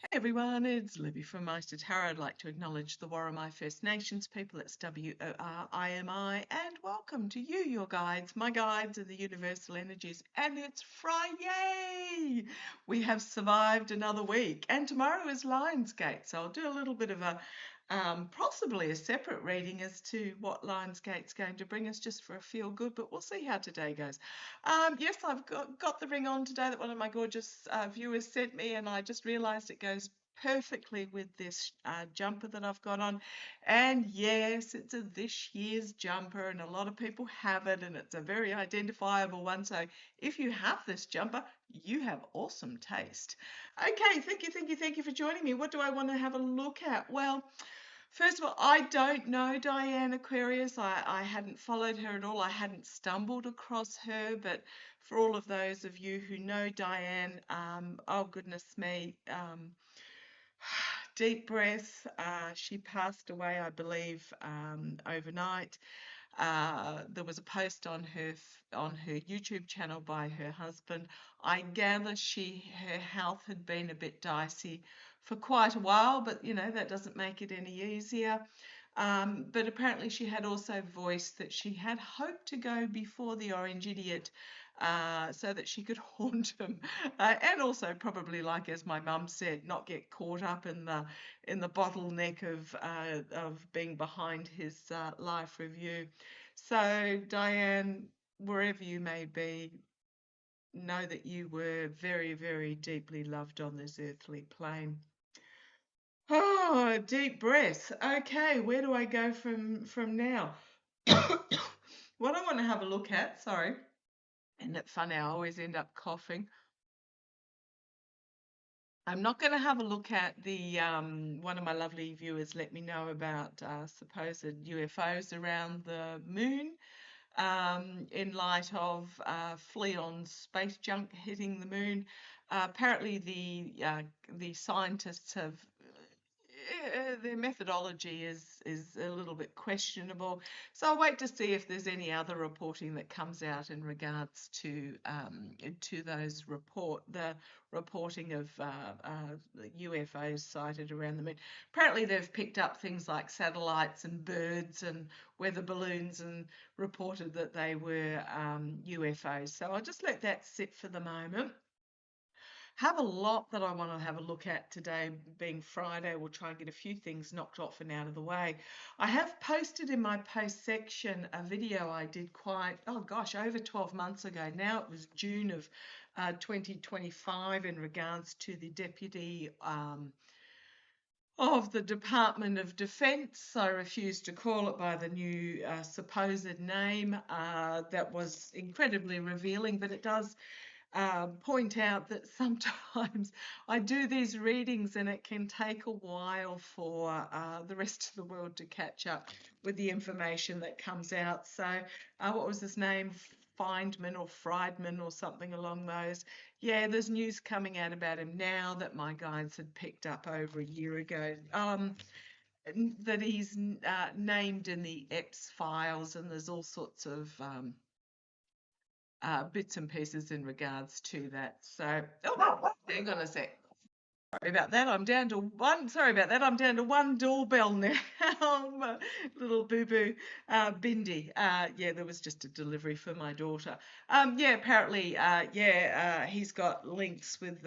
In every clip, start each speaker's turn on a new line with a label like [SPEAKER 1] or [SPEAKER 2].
[SPEAKER 1] Hey everyone, it's Libby from maighstirtarot. I'd like to acknowledge the Worimi First Nations people. It's WORIMI, and welcome to you, your guides, my guides of the universal energies. And it's Friday! We have survived another week, and tomorrow is Lionsgate, so I'll do a little bit of a possibly a separate reading as to what Lionsgate's going to bring us just for a feel good, but we'll see how today goes. Yes, I've got the ring on today that one of my gorgeous viewers sent me, and I just realised it goes perfectly with this jumper that I've got on. And yes, it's a this year's jumper, and a lot of people have it, and it's a very identifiable one. So if you have this jumper, you have awesome taste. Okay, thank you for joining me. What do I want to have a look at? Well, first of all, I don't know Diane Aquarius. I hadn't followed her at all. I hadn't stumbled across her, but for all of those of you who know Diane, oh goodness me, deep breath. She passed away, I believe, overnight. There was a post on her YouTube channel by her husband. I gather her health had been a bit dicey for quite a while, but you know that doesn't make it any easier. But apparently she had also voiced that she had hoped to go before the Orange Idiot so that she could haunt him, and also probably, like as my mum said, not get caught up in the bottleneck of being behind his life review. So Diane, wherever you may be, know that you were very, very deeply loved on this earthly plane. Oh, deep breath. Okay, where do I go from now? What I want to have a look at, sorry, and it's funny, I always end up coughing. I'm not going to have a look at the one of my lovely viewers let me know about supposed UFOs around the moon in light of Fleon's space junk hitting the moon. Apparently, the scientists have their methodology is a little bit questionable. So I'll wait to see if there's any other reporting that comes out in regards to the reporting of UFOs sighted around the moon. Apparently they've picked up things like satellites and birds and weather balloons and reported that they were UFOs. So I'll just let that sit for the moment. Have a lot that I want to have a look at today, being Friday. We'll try and get a few things knocked off and out of the way. I have posted in my post section a video I did over 12 months ago. Now it was June of 2025 in regards to the deputy of the Department of Defence. I refuse to call it by the new supposed name. That was incredibly revealing, but it does point out that sometimes I do these readings and it can take a while for the rest of the world to catch up with the information that comes out. So what was his name? Feindman or Friedman or something along those. Yeah, there's news coming out about him now that my guides had picked up over a year ago. That he's named in the X files, and there's all sorts of bits and pieces in regards to that. So, hang on a sec. Sorry about that. I'm down to one. Sorry about that. I'm down to one doorbell now. Little boo boo, Bindi. Yeah, there was just a delivery for my daughter. Yeah, apparently, he's got links with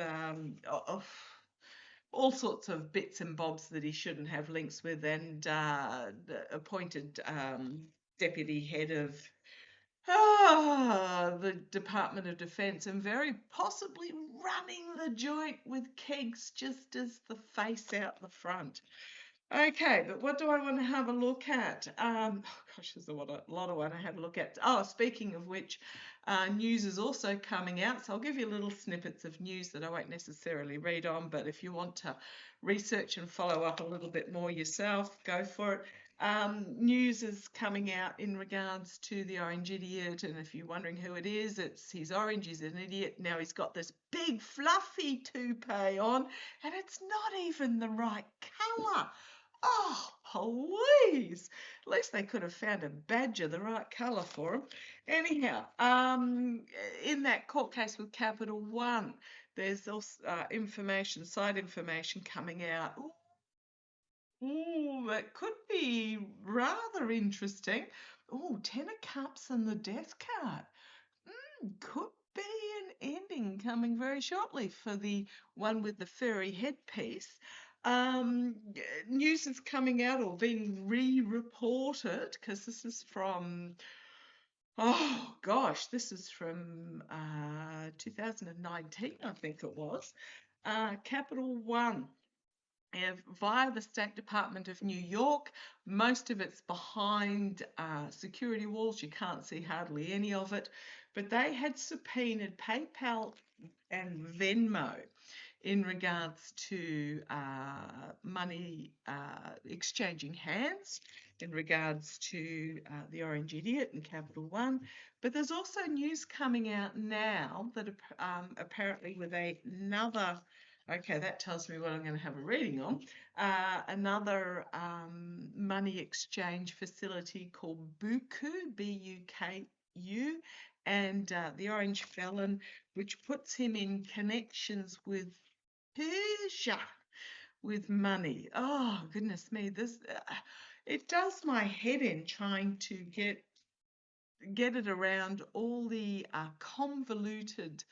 [SPEAKER 1] all sorts of bits and bobs that he shouldn't have links with, and appointed deputy head of the Department of Defence, and very possibly running the joint with kegs just as the face out the front. Okay, but what do I want to have a look at? Gosh, there's a lot I want to have a look at. Oh, speaking of which, news is also coming out, so I'll give you little snippets of news that I won't necessarily read on, but if you want to research and follow up a little bit more yourself, go for it. News is coming out in regards to the Orange Idiot, and if you're wondering who it is, he's orange, he's an idiot. Now he's got this big fluffy toupee on, and it's not even the right colour. Oh, please. At least they could have found a badger the right colour for him. Anyhow, in that court case with Capital One, There's also side information coming out. Ooh, that could be rather interesting. Oh, Ten of Cups and the Death card. Could be an ending coming very shortly for the one with the furry headpiece. News is coming out or being re-reported because this is from, oh gosh, this is from 2019, I think it was. Capital One. Via the State Department of New York. Most of it's behind security walls. You can't see hardly any of it. But they had subpoenaed PayPal and Venmo in regards to money exchanging hands, in regards to the Orange Idiot and Capital One. But there's also news coming out now that apparently with another, okay, that tells me what I'm going to have a reading on, another money exchange facility called Buku, B-U-K-U, and the Orange Felon, which puts him in connections with Persia with money. Oh, goodness me, this it does my head in trying to get it around all the convoluted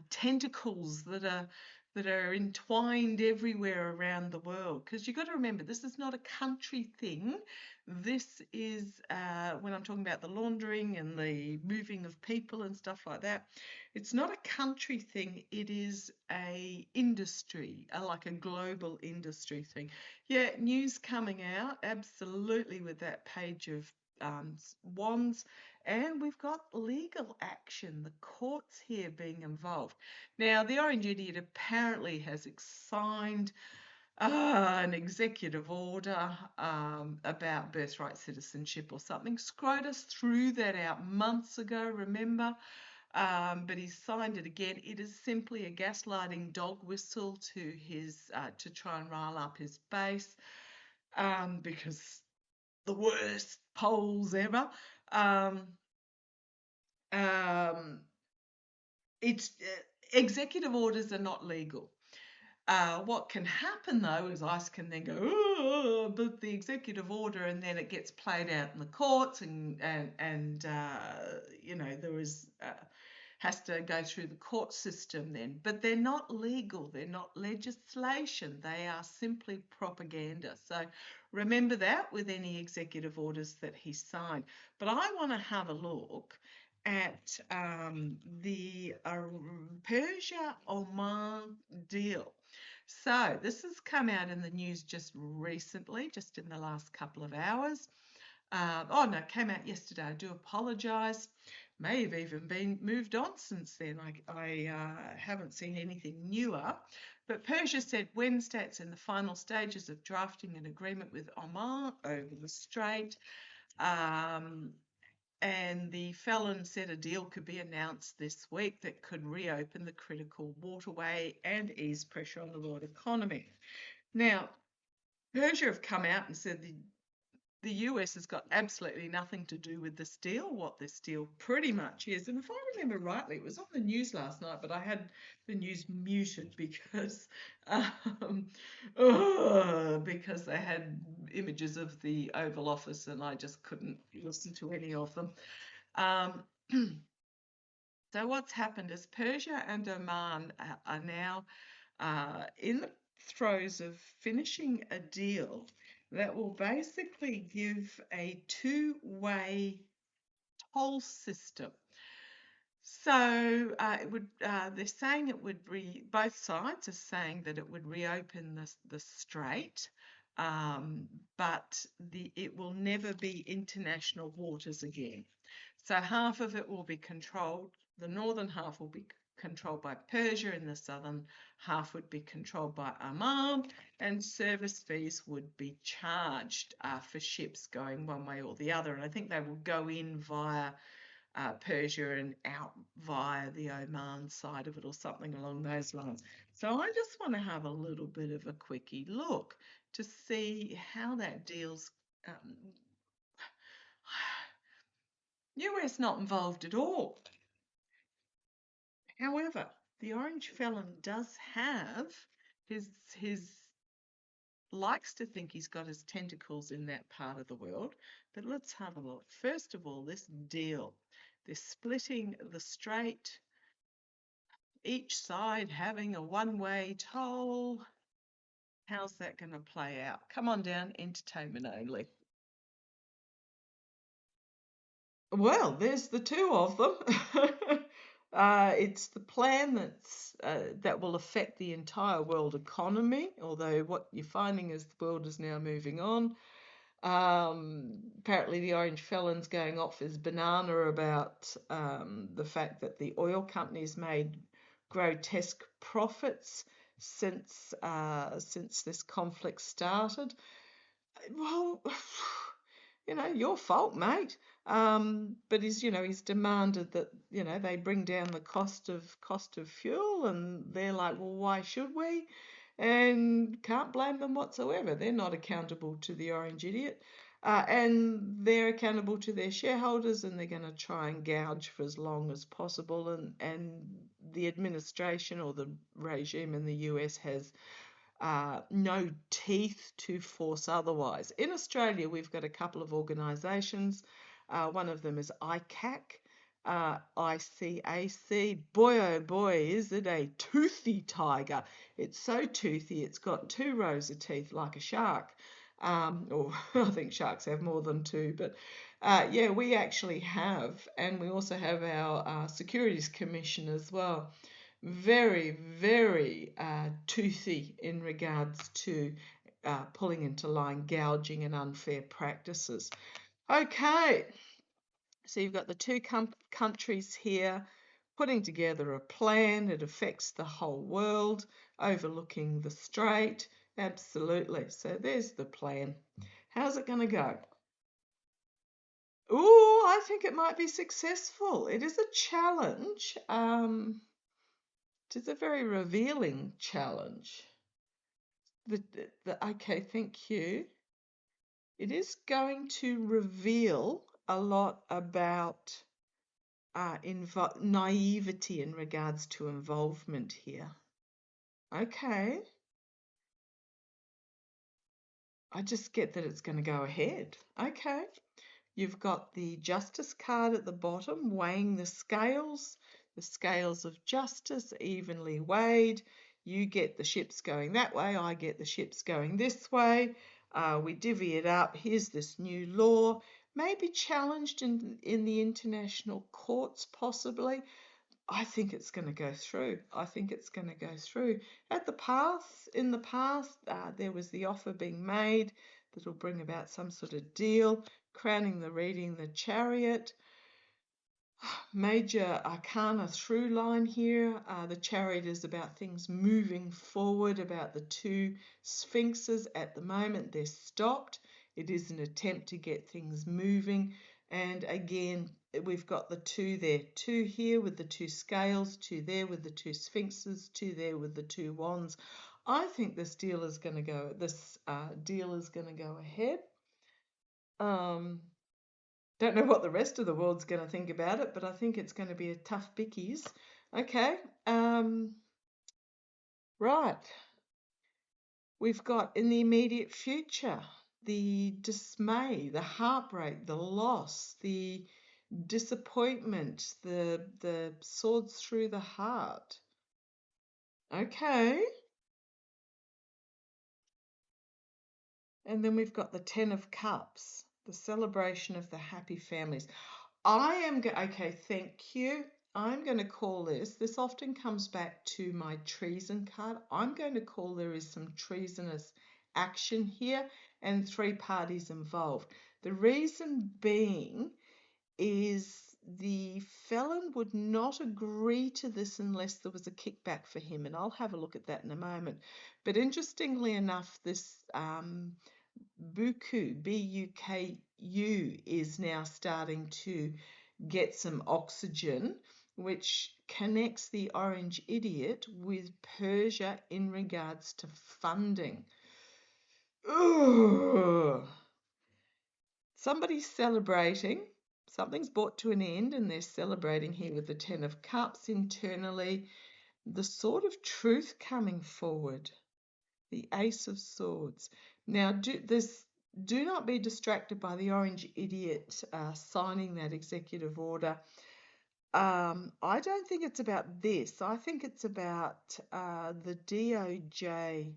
[SPEAKER 1] tentacles that are entwined everywhere around the world. Because you've got to remember, this is not a country thing. This is when I'm talking about the laundering and the moving of people and stuff like that. It's not a country thing. It is a industry, like a global industry thing. Yeah, news coming out absolutely with that page of wands. And we've got legal action, the courts here being involved. Now, the Orange Idiot apparently has signed an executive order about birthright citizenship or something. Scrotus threw that out months ago, remember? But he's signed it again. It is simply a gaslighting dog whistle to his to try and rile up his base, because the worst polls ever. It's executive orders are not legal. What can happen though is ICE can then go, oh, but the executive order, and then it gets played out in the courts, and you know, there is has to go through the court system then. But they're not legal. They're not legislation. They are simply propaganda. So remember that with any executive orders that he signed. But I want to have a look at the Persia-Oman deal. So this has come out in the news just recently, just in the last couple of hours. Oh no, it came out yesterday. I do apologise. May have even been moved on since then. I haven't seen anything newer. But Persia said Wednesday it's in the final stages of drafting an agreement with Oman over the Strait. And the felon said a deal could be announced this week that could reopen the critical waterway and ease pressure on the world economy. Now, Persia have come out and said the US has got absolutely nothing to do with this deal, what this deal pretty much is. And if I remember rightly, it was on the news last night, but I had the news muted because they had images of the Oval Office and I just couldn't listen to any of them. So what's happened is Persia and Oman are now in the throes of finishing a deal that will basically give a two-way toll system. So it would. They're saying it would both sides are saying that it would reopen the strait, but it will never be international waters again. So half of it will be controlled. The northern half will be controlled by Persia, and the southern half would be controlled by Oman, and service fees would be charged for ships going one way or the other. And I think they will go in via Persia and out via the Oman side of it or something along those lines. So I just want to have a little bit of a quickie look to see how that deal's US not involved at all. However, the orange felon does have his likes to think he's got his tentacles in that part of the world. But let's have a look. First of all, this deal. They're splitting the strait, each side having a one-way toll. How's that going to play out? Come on down, entertainment only. Well, there's the two of them. It's the plan that will affect the entire world economy, although what you're finding is the world is now moving on. Apparently the orange felon's going off his banana about the fact that the oil companies made grotesque profits since this conflict started. Well, your fault, mate. But he's demanded that, they bring down the cost of fuel, and they're like, well, why should we? And can't blame them whatsoever. They're not accountable to the orange idiot. And they're accountable to their shareholders, and they're going to try and gouge for as long as possible. And the administration or the regime in the US has no teeth to force otherwise. In Australia, we've got a couple of organisations. One of them is ICAC, ICAC. Boy, oh boy, is it a toothy tiger. It's so toothy, it's got 2 rows of teeth like a shark. Or I think sharks have more than 2, but yeah, we actually have, and we also have our Securities Commission as well. Very, very toothy in regards to pulling into line gouging and unfair practices. Okay, so you've got the two countries here putting together a plan. It affects the whole world, overlooking the strait. Absolutely. So there's the plan. How's it going to go? Ooh, I think it might be successful. It is a challenge. It is a very revealing challenge. Okay, thank you. It is going to reveal a lot about naivety in regards to involvement here. Okay. I just get that it's going to go ahead. Okay. You've got the justice card at the bottom, weighing the scales of justice evenly weighed. You get the ships going that way, I get the ships going this way. We divvy it up. Here's this new law, maybe challenged in the international courts possibly. I think it's going to go through. I think it's going to go through. In the past, there was the offer being made that will bring about some sort of deal. Crowning the reading, the Chariot. Major arcana through line here. The Chariot is about things moving forward, about the 2 sphinxes. At the moment, they're stopped. It is an attempt to get things moving. And again, we've got the 2 there. 2 here with the 2 scales, 2 there with the 2 sphinxes, 2 there with the 2 wands. I think this deal is going to go ahead. Don't know what the rest of the world's going to think about it, but I think it's going to be a tough bickies. Okay. Right. We've got in the immediate future the dismay, the heartbreak, the loss, the disappointment, the swords through the heart. Okay. And then we've got the 10 of Cups, the celebration of the happy families. Okay, thank you. I'm going to call this often comes back to my treason card. I'm going to call there is some treasonous action here and 3 parties involved. The reason being is the felon would not agree to this unless there was a kickback for him, and I'll have a look at that in a moment. But interestingly enough, this Buku, B-U-K-U, is now starting to get some oxygen, which connects the orange idiot with Persia in regards to funding. Ugh. Somebody's celebrating Something's brought to an end, and they're celebrating here with the Ten of Cups internally. The Sword of Truth coming forward. The Ace of Swords. Now, do not be distracted by the orange idiot signing that executive order. I don't think it's about this. I think it's about the DOJ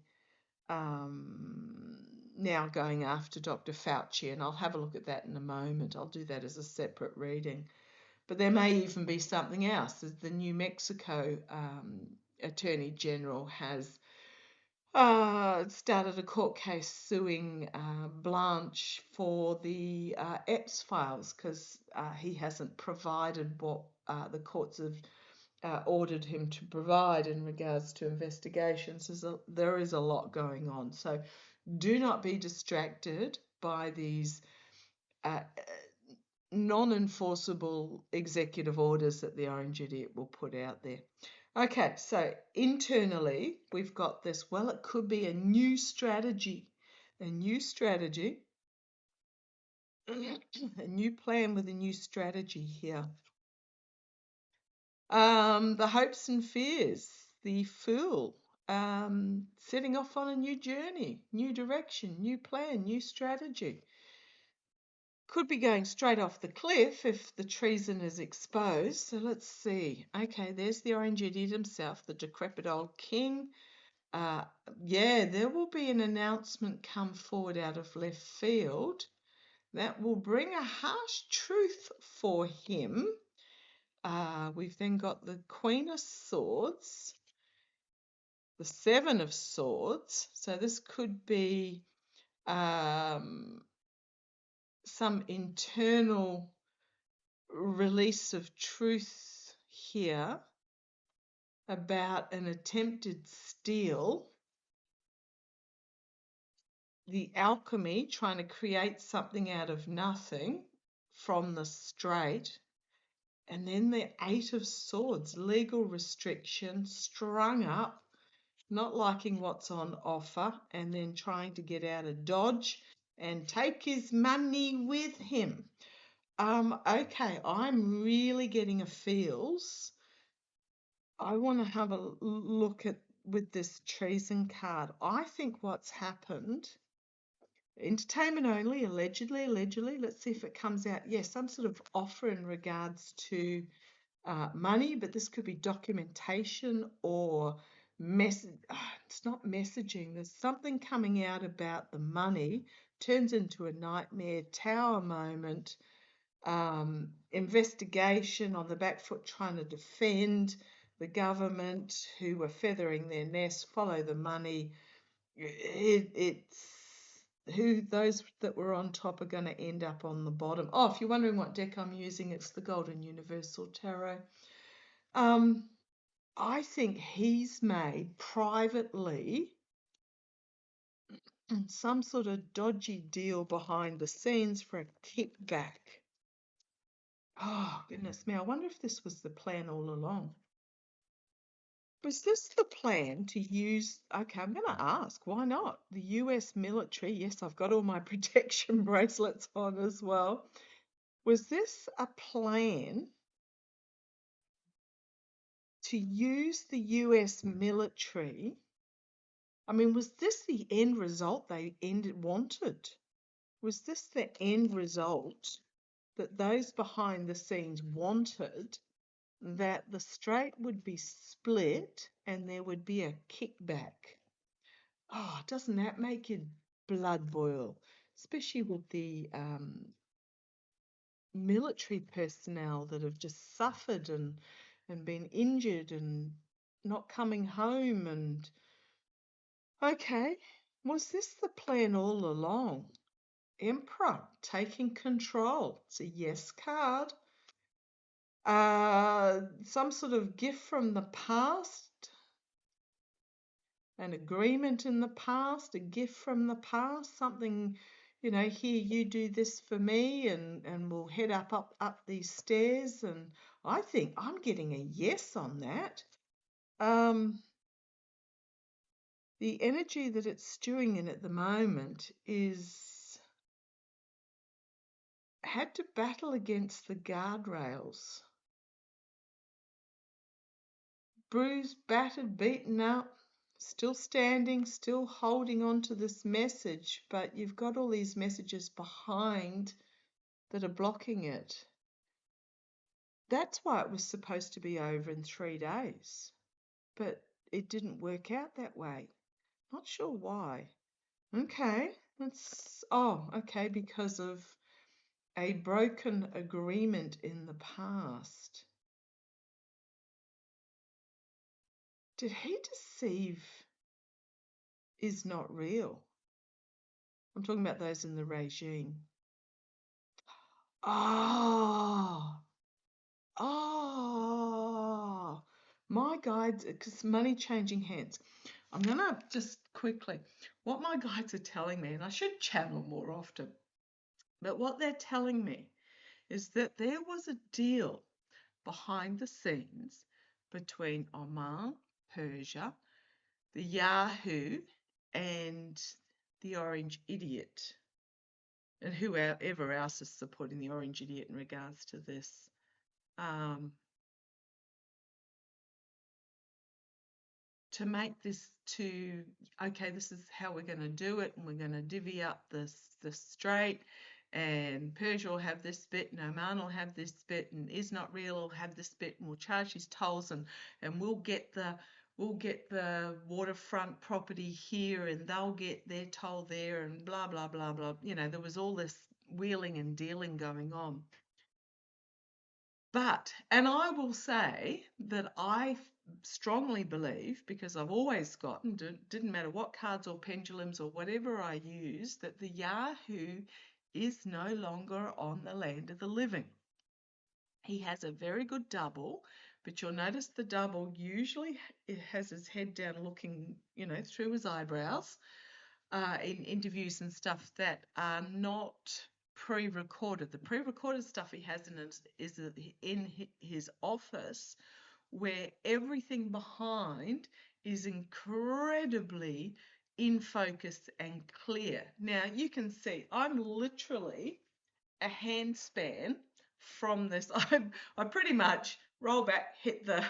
[SPEAKER 1] now going after Dr. Fauci, and I'll have a look at that in a moment. I'll do that as a separate reading. But there may even be something else. The New Mexico Attorney General has started a court case suing Blanche for the Epps files because he hasn't provided what the courts have ordered him to provide in regards to investigations. There is a lot going on. So do not be distracted by these non-enforceable executive orders that the orange idiot will put out there. Okay, so internally we've got this. Well, it could be a new strategy, a new plan with a new strategy here. The hopes and fears, the Fool, setting off on a new journey, new direction, new plan, new strategy. Could be going straight off the cliff if the treason is exposed. So let's see. Okay, there's the orange idiot himself, the decrepit old king. Yeah, there will be an announcement come forward out of left field that will bring a harsh truth for him. We've then got the Queen of Swords, the Seven of Swords. So this could be some internal release of truth here about an attempted steal. The alchemy, trying to create something out of nothing from the straight. And then the Eight of Swords, legal restriction, strung up, not liking what's on offer, and then trying to get out of Dodge and take his money with him. Okay, I'm really getting a feels. I want to have a look at with this treason card. I think what's happened, entertainment only, allegedly, let's see if it comes out. Yes, some sort of offer in regards to money, but this could be documentation or it's not messaging. There's something coming out about the money, turns into a nightmare, tower moment, investigation on the back foot trying to defend the government who were feathering their nest, follow the money. It's who those that were on top are going to end up on the bottom. Oh, if you're wondering what deck I'm using, it's the Golden Universal Tarot. I think he's made privately some sort of dodgy deal behind the scenes for a kickback. Oh, goodness me. I wonder if this was the plan all along. Was this the plan to use, okay, I'm going to ask, why not? The US military, yes, I've got all my protection bracelets on as well. Was this a plan to use the US military? I mean, was this the end result they wanted? Was this the end result that those behind the scenes wanted, that the straight would be split and there would be a kickback? Oh, doesn't that make your blood boil? Especially with the military personnel that have just suffered and been injured and not coming home. And okay, was this the plan all along? Emperor taking control. It's a yes card. Some sort of gift from the past, an agreement in the past, a gift from the past, something, you know, here, you do this for me and we'll head up these stairs. And I think I'm getting a yes on that. The energy that it's stewing in at the moment is had to battle against the guardrails. Bruised, battered, beaten up, still standing, still holding on to this message, but you've got all these messages behind that are blocking it. That's why it was supposed to be over in 3 days, but it didn't work out that way. Not sure why. Okay, okay, because of a broken agreement in the past. Did he deceive is not real? I'm talking about those in the regime. My guides, because money changing hands. I'm going to just quickly, what my guides are telling me, and I should channel more often, but what they're telling me is that there was a deal behind the scenes between Oman, Persia, the Yahoo, and the Orange Idiot, and whoever else is supporting the Orange Idiot in regards to this. To make this okay, this is how we're going to do it, and we're going to divvy up this straight, and Persia will have this bit, and Oman will have this bit, and Is Not Real will have this bit, and we'll charge these tolls, and we'll get the waterfront property here, and they'll get their toll there, and blah, blah, blah, blah. You know, there was all this wheeling and dealing going on. But, and I will say that I strongly believe, because I've always gotten, didn't matter what cards or pendulums or whatever I use, that the Yahoo is no longer on the land of the living. He has a very good double, but you'll notice the double usually it has his head down looking, you know, through his eyebrows in interviews and stuff that are not pre-recorded. The pre-recorded stuff he has is in his office, where everything behind is incredibly in focus and clear. Now you can see I'm literally a handspan from this. I pretty much roll back, hit the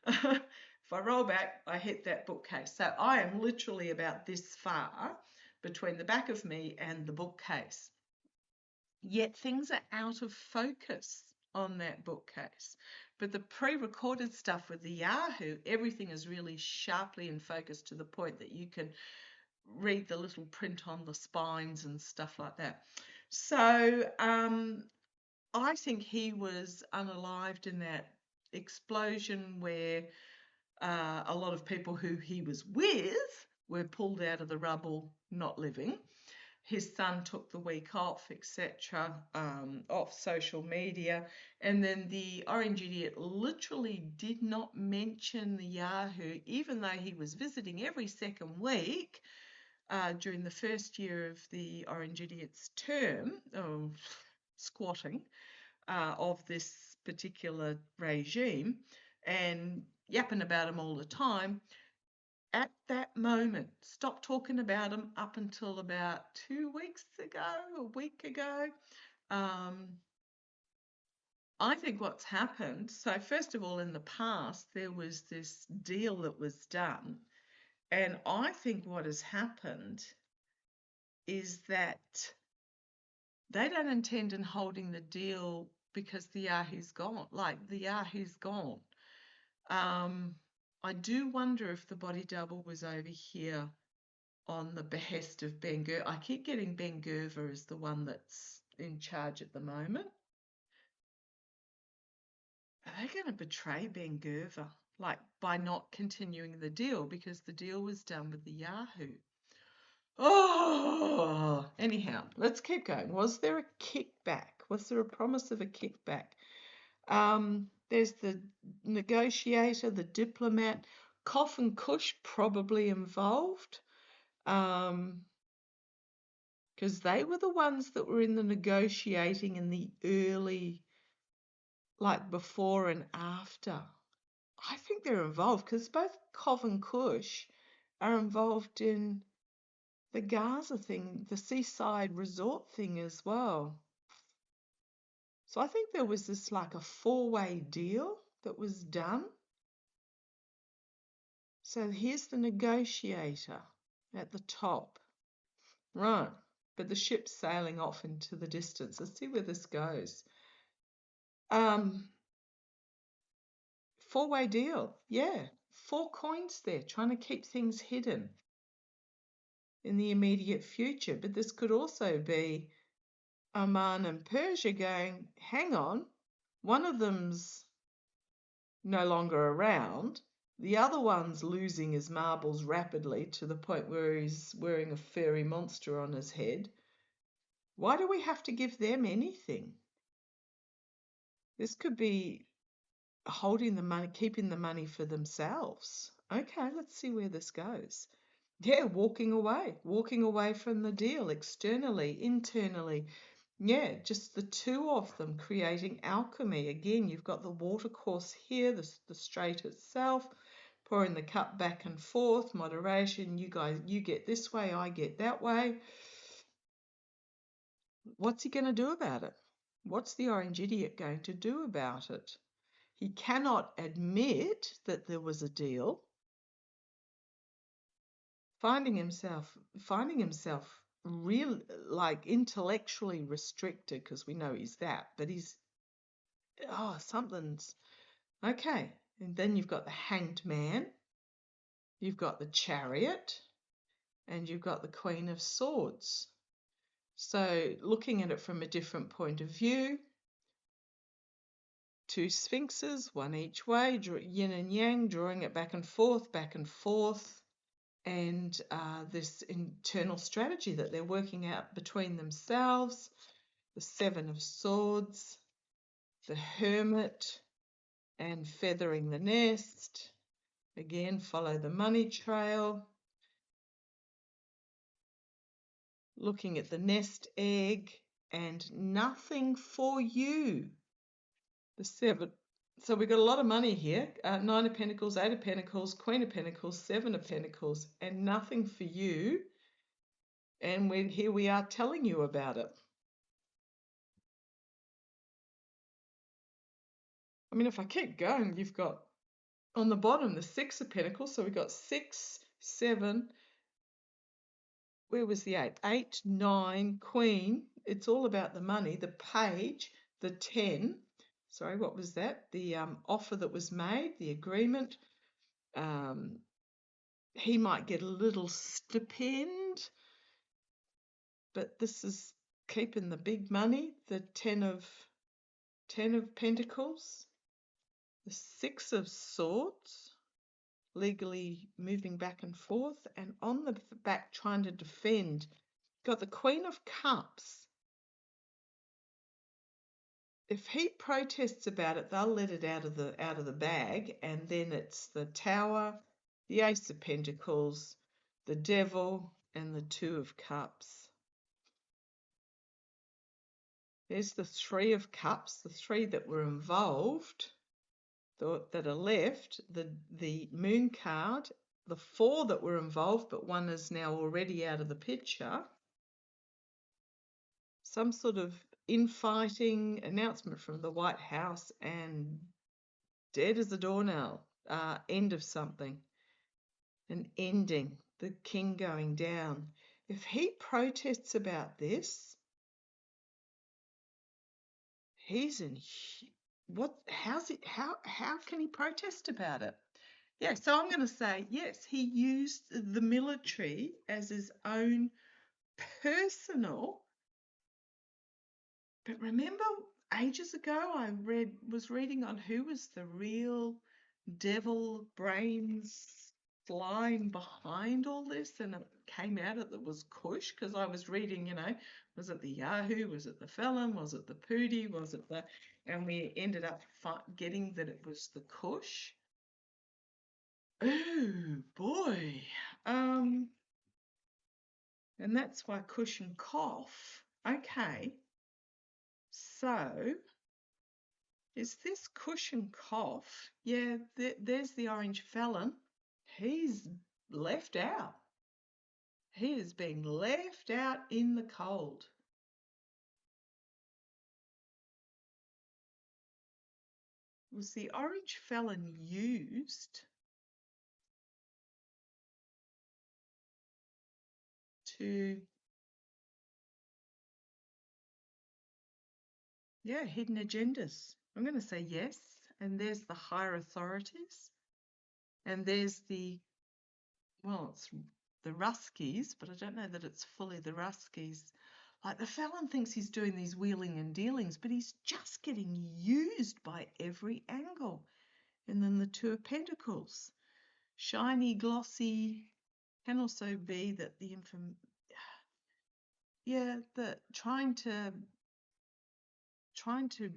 [SPEAKER 1] if I roll back, I hit that bookcase. So I am literally about this far between the back of me and the bookcase. Yet things are out of focus on that bookcase. But the pre-recorded stuff with the Yahoo, everything is really sharply in focus to the point that you can read the little print on the spines and stuff like that. So I think he was unalived in that explosion where a lot of people who he was with were pulled out of the rubble, not living. His son took the week off, etc., off social media. And then the Orange Idiot literally did not mention the Yahoo, even though he was visiting every second week during the first year of the Orange Idiot's term, squatting, of this particular regime, and yapping about him all the time. At that moment, stopped talking about him up until about 2 weeks ago, a week ago. I think what's happened, so first of all, in the past, there was this deal that was done. And I think what has happened is that they don't intend on holding the deal because the Yahoo's gone. Like, the Yahoo's gone. I do wonder if the body double was over here on the behest of Ben Gur. I keep getting Ben Gerver as the one that's in charge at the moment. Are they going to betray Ben Gerver, like, by not continuing the deal, because the deal was done with the Yahoo? Oh, anyhow, let's keep going. Was there a kickback? Was there a promise of a kickback? There's the negotiator, the diplomat, Koff and Kush probably involved, because they were the ones that were in the negotiating in the early, like before and after. I think they're involved because both Koff and Kush are involved in the Gaza thing, the seaside resort thing as well. So I think there was this like a four-way deal that was done. So here's the negotiator at the top. Right. But the ship's sailing off into the distance. Let's see where this goes. Four-way deal. Yeah. 4 coins there, trying to keep things hidden in the immediate future. But this could also be Oman and Persia going, hang on, one of them's no longer around. The other one's losing his marbles rapidly to the point where he's wearing a furry monster on his head. Why do we have to give them anything? This could be holding the money, keeping the money for themselves. Okay, let's see where this goes. Yeah, walking away from the deal externally, internally. Yeah, just the two of them creating alchemy. Again, you've got the water course here, the strait itself, pouring the cup back and forth, moderation. You guys, you get this way, I get that way. What's he going to do about it? What's the orange idiot going to do about it? He cannot admit that there was a deal. Finding himself real, like intellectually restricted, because we know he's that, but he's, something's okay. And then you've got the hanged man, you've got the chariot, and you've got the Queen of Swords. So looking at it from a different point of view, 2 sphinxes, one each way, yin and yang, drawing it back and forth, and this internal strategy that they're working out between themselves, the 7 of Swords, the Hermit, and feathering the nest. Again, follow the money trail. Looking at the nest egg and nothing for you. The 7. So we've got a lot of money here. 9 of Pentacles, 8 of Pentacles, Queen of Pentacles, 7 of Pentacles, and nothing for you. And here we are telling you about it. I mean, if I keep going, you've got on the bottom the 6 of Pentacles. So we've got 6, 7. Where was the 8? 8, 9, Queen. It's all about the money. The Page, the 10. Sorry, what was that? The offer that was made, the agreement. He might get a little stipend, but this is keeping the big money. The 10 of Pentacles, the 6 of Swords, legally moving back and forth, and on the back trying to defend. Got the Queen of Cups. If he protests about it, they'll let it out of the bag, and then it's the Tower, the Ace of Pentacles, the Devil, and the 2 of Cups. There's the 3 of Cups, the 3 that were involved, that are left, the Moon card, the 4 that were involved, but one is now already out of the picture. Some sort of infighting, announcement from the White House, and dead as a doornail, end of something, an ending, the king going down. If he protests about this, he's in what? How can he protest about it? Yeah, so I'm going to say yes. He used the military as his own personal. But remember, ages ago, I was reading on who was the real devil brains lying behind all this, and it came out that it was Kush, because I was reading, was it the Yahoo, was it the Felon, was it the Pootie, was it the, and we ended up getting that it was the Kush. Oh boy, and that's why Kush and Koff. Okay, so is this Kush and Koff? Yeah, there's the orange felon. He's left out. He is being left out in the cold. was the orange felon used to, yeah, hidden agendas? I'm going to say yes. And there's the higher authorities. And there's the, well, it's the Ruskies, but I don't know that it's fully the Ruskies. Like, the felon thinks he's doing these wheeling and dealings, but he's just getting used by every angle. And then the Two of Pentacles. Shiny, glossy, can also be that the trying to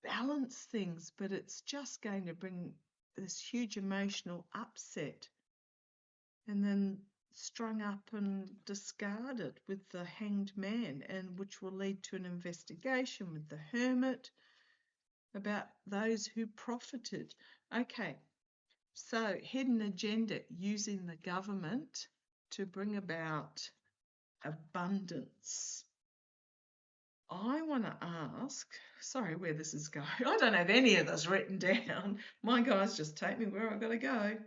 [SPEAKER 1] balance things, but it's just going to bring this huge emotional upset, and then strung up and discarded with the Hanged Man, and which will lead to an investigation with the Hermit about those who profited. Okay, so hidden agenda, using the government to bring about abundance. I want to ask, sorry where this is going, I don't have any of this written down. My guys just take me where I've got to go.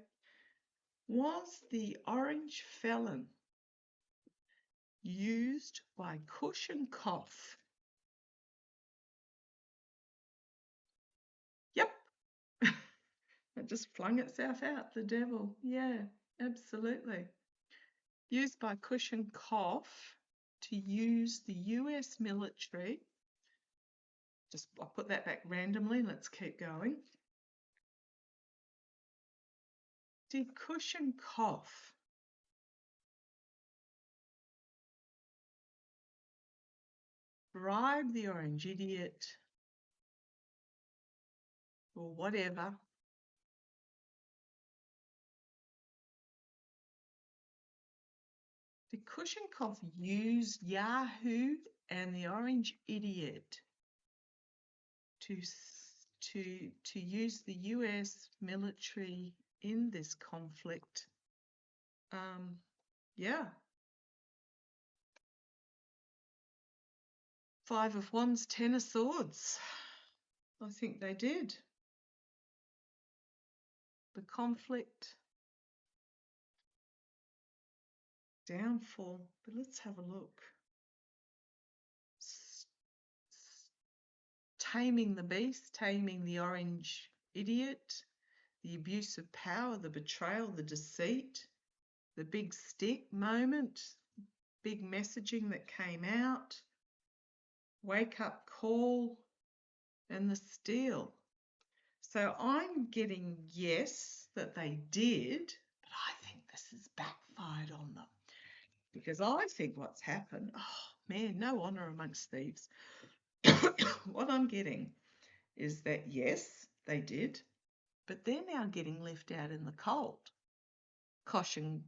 [SPEAKER 1] Was the orange felon used by Kush and Koff? Yep. It just flung itself out, the devil. Yeah, absolutely. Used by Kush and Koff to use the US military. I'll put that back randomly. Let's keep going. Did Kush and Koff bribe the orange idiot or whatever Did Kush and Koff use Yahoo and the orange idiot to use the US military in this conflict? Yeah. Five of Wands, Ten of Swords. I think they did. The conflict, downfall, but let's have a look. Taming the beast, taming the orange idiot, the abuse of power, the betrayal, the deceit, the big stick moment, big messaging that came out, wake up call, and the steal. So I'm getting yes that they did, but I think this has backfired on them, because I think what's happened, oh man, no honour amongst thieves. What I'm getting is that yes, they did, but they're now getting left out in the cold. Kush and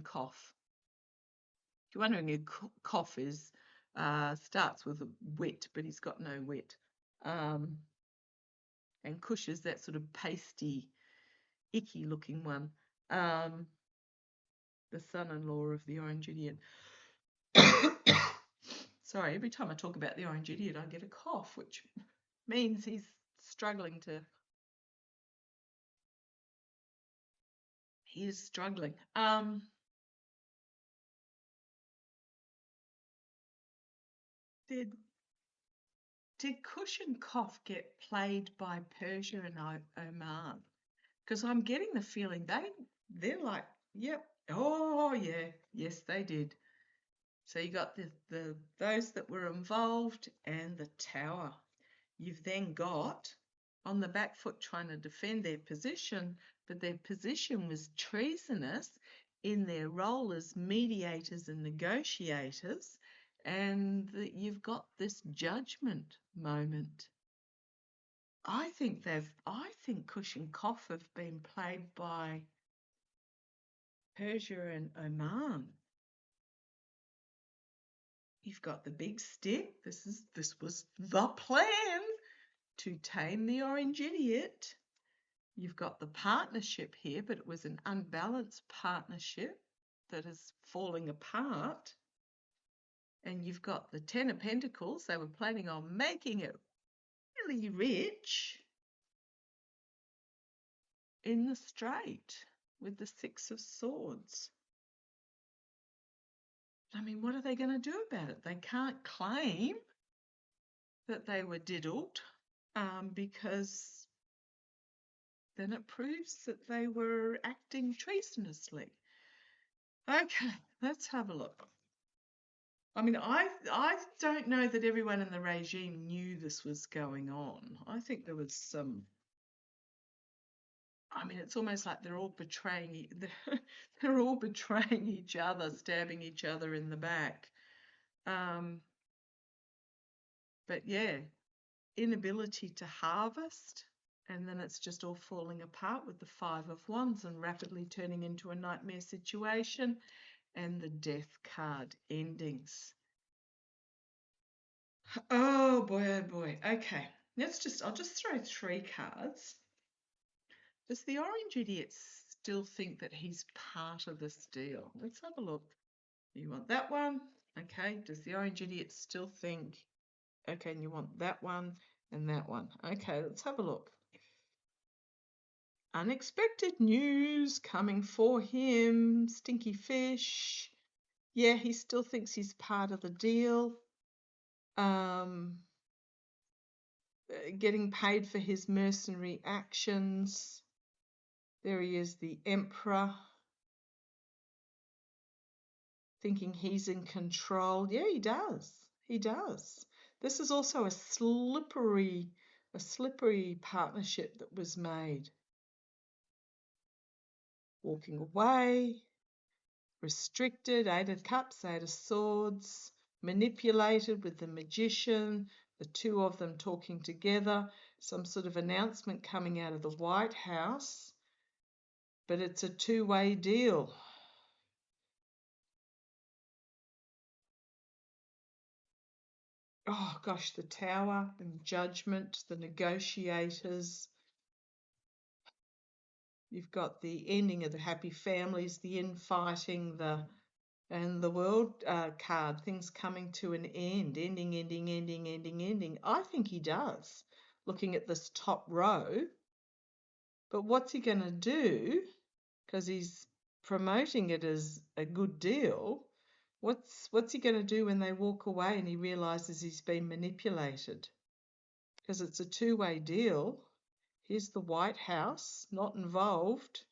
[SPEAKER 1] Koff. If you're wondering who Koff is, starts with a wit, but he's got no wit. And Kush is that sort of pasty, icky looking one. The son-in-law of the orange idiot. Sorry, every time I talk about the orange idiot, I get a cough, which means he's struggling to... He is struggling. Did Kush and Koff get played by Persia and Oman? Because I'm getting the feeling they're like, yep, oh yeah, yes they did. So you got the those that were involved and the Tower. You've then got on the back foot trying to defend their position, but their position was treasonous in their role as mediators and negotiators, and you've got this judgment moment. I think Kush and Koff have been played by Persia and Oman. You've got the big stick. This was the plan to tame the orange idiot. You've got the partnership here, but it was an unbalanced partnership that is falling apart. And you've got the Ten of Pentacles. They were planning on making it really rich in the straight with the Six of Swords. I mean, what are they going to do about it? They can't claim that they were diddled because then it proves that they were acting treasonously. Okay, let's have a look. I mean, I don't know that everyone in the regime knew this was going on. I think there was some. I mean, it's almost like they're all betraying. They're all betraying each other, stabbing each other in the back. But yeah, inability to harvest, and then it's just all falling apart with the Five of Wands and rapidly turning into a nightmare situation, and the Death card endings. Oh boy. Okay, I'll just throw 3 cards. Does the Orange Idiot still think that he's part of this deal? Let's have a look. You want that one? Okay. Does the Orange Idiot still think? Okay, and you want that one and that one. Okay, let's have a look. Unexpected news coming for him. Stinky fish. Yeah, he still thinks he's part of the deal. Getting paid for his mercenary actions. There he is, the Emperor. Thinking he's in control. Yeah, he does. He does. This is also a slippery partnership that was made. Walking away, restricted, 8 of Cups, 8 of Swords, manipulated with the Magician, the 2 of them talking together, some sort of announcement coming out of the White House, but it's a 2-way deal. Oh gosh, the Tower, the Judgment, the negotiators. You've got the ending of the happy families, the infighting, and the World card, things coming to an end, ending. I think he does, looking at this top row. But what's he going to do? Because he's promoting it as a good deal. What's he going to do when they walk away and he realizes he's been manipulated? Because it's a 2-way deal. Here's the White House, not involved,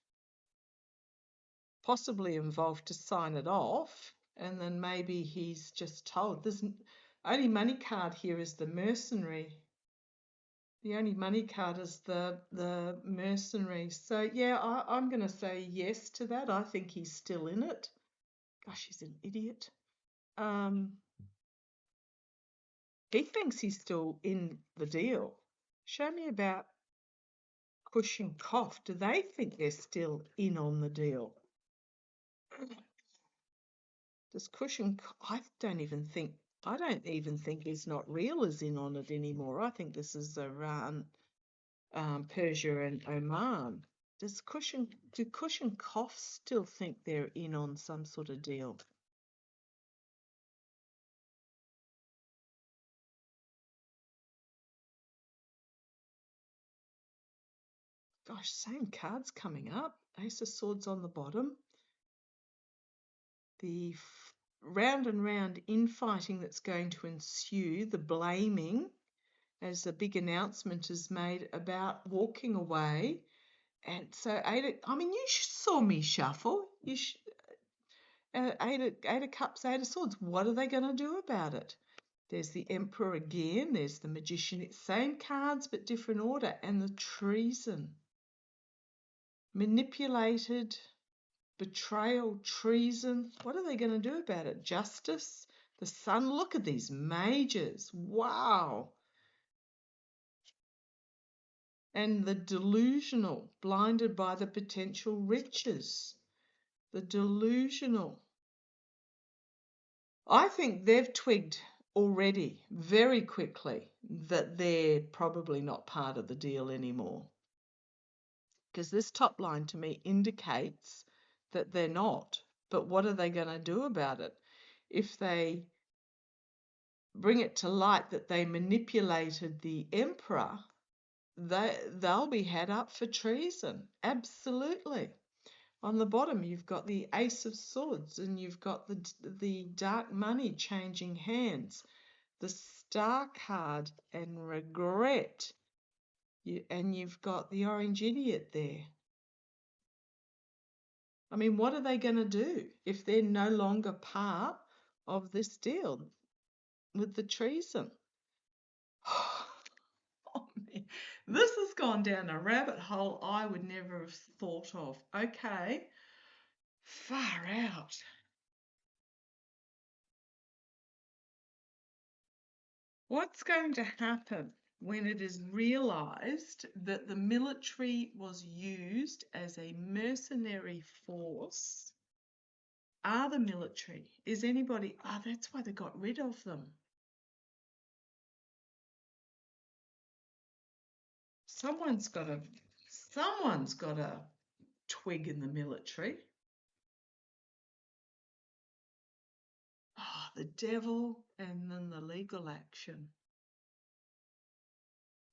[SPEAKER 1] possibly involved to sign it off, and then maybe he's just told. There's only money card here is the mercenary. The only money card is the mercenary. So yeah, I'm going to say yes to that. I think he's still in it. Gosh, he's an idiot. He thinks he's still in the deal. Show me about Kush and Koff. Do they think they're still in on the deal? Does Kush and I don't even think he's not real is in on it anymore. I think this is Iran, Persia and Oman. Do Kush and Koff still think they're in on some sort of deal? Gosh, same cards coming up. Ace of Swords on the bottom. The round and round infighting that's going to ensue, the blaming, as a big announcement is made about walking away. And so I mean, you saw me shuffle. Eight of Cups, 8 of Swords. What are they going to do about it? There's the Emperor again. There's the Magician. It's same cards but different order. And the treason. Manipulated, betrayal, treason. What are they going to do about it? Justice, the Sun. Look at these mages. Wow. And the delusional, blinded by the potential riches. The delusional. I think they've twigged already very quickly that they're probably not part of the deal anymore. Because this top line to me indicates that they're not. But what are they going to do about it? If they bring it to light that they manipulated the emperor, they'll be had up for treason. Absolutely. On the bottom, you've got the Ace of Swords, and you've got the dark money changing hands, the Star card, and regret. And you've got the Orange Idiot there. I mean, what are they going to do if they're no longer part of this deal with the treason? Oh, man. This has gone down a rabbit hole I would never have thought of. Okay, far out. What's going to happen when it is realised that the military was used as a mercenary force? Are the military? Is anybody? Oh, that's why they got rid of them. Someone's got a twig in the military. Oh, the devil, and then the legal action.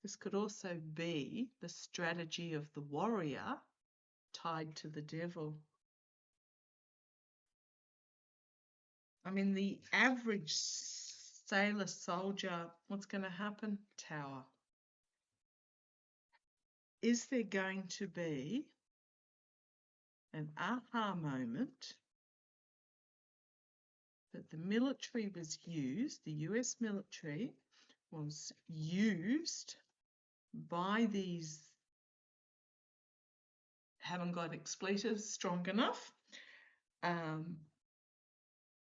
[SPEAKER 1] This could also be the strategy of the warrior tied to the devil. I mean, the average sailor soldier, what's going to happen? Tower. Is there going to be an aha moment that the military was used, the US military was used by these, haven't got expletives strong enough,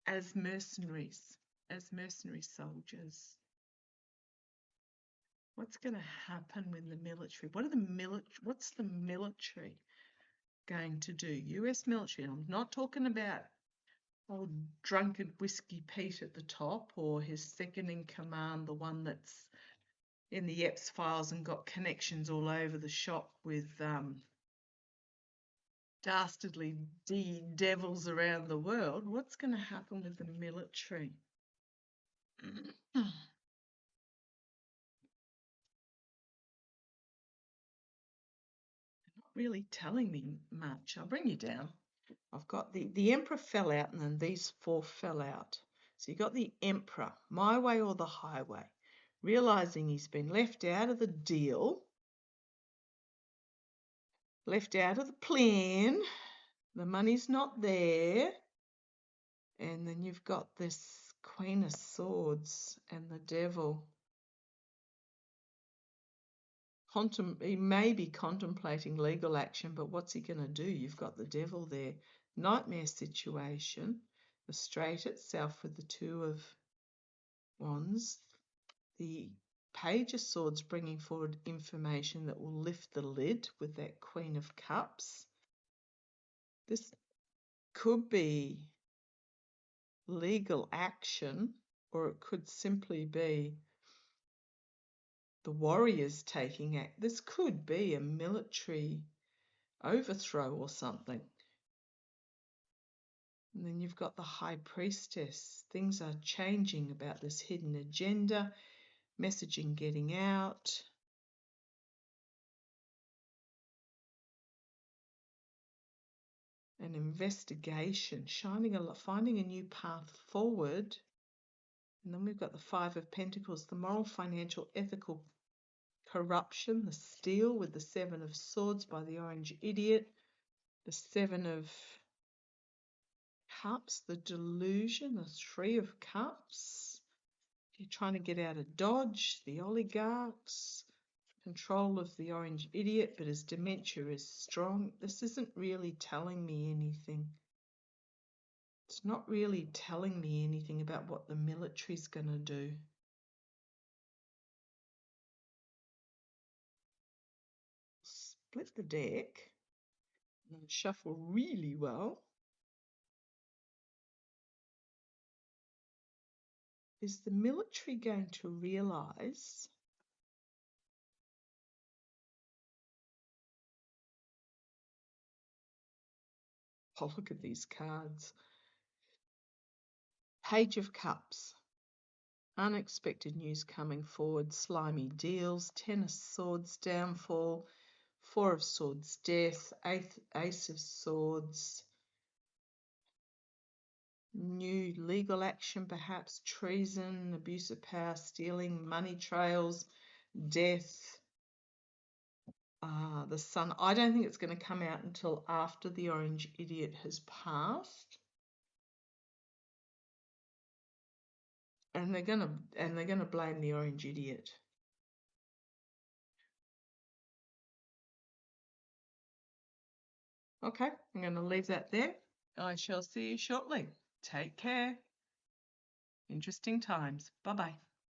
[SPEAKER 1] as mercenary soldiers? What's going to happen when the military? What's the military going to do? US military. I'm not talking about old drunken Whiskey Pete at the top, or his second in command, the one that's in the Epps files and got connections all over the shop with dastardly devils around the world. What's going to happen with the military? Not really telling me much. I'll bring you down. I've got the Emperor fell out, and then these four fell out. So you got the Emperor, my way or the highway, realising he's been left out of the deal, left out of the plan, the money's not there. And then you've got this Queen of Swords and the Devil. He may be contemplating legal action, but what's he going to do? You've got the Devil there. Nightmare situation. The Straight itself with the Two of Wands. The Page of Swords bringing forward information that will lift the lid with that Queen of Cups. This could be legal action, or it could simply be the warriors taking act. This could be a military overthrow or something. And then you've got the High Priestess. Things are changing about this hidden agenda, messaging getting out. An investigation, finding a new path forward. And then we've got the Five of Pentacles, the moral, financial, ethical corruption, the Steal with the Seven of Swords by the Orange Idiot, the Seven of Cups, the Delusion, the Three of Cups. You're trying to get out of Dodge, the Oligarchs, control of the Orange Idiot, but his dementia is strong. This isn't really telling me anything. It's not really telling me anything about what the military's going to do. Split the deck and shuffle really well. Is the military going to realise oh, look at these cards. Page of Cups. Unexpected news coming forward, slimy deals, 10 of Swords downfall, 4 of Swords death, Ace of Swords, new legal action perhaps, treason, abuse of power, stealing, money trails, death, the Sun. I don't think it's going to come out until after the Orange Idiot has passed. And they're gonna blame the Orange Idiot. Okay, I'm going to leave that there. I shall see you shortly. Take care. Interesting times. Bye-bye.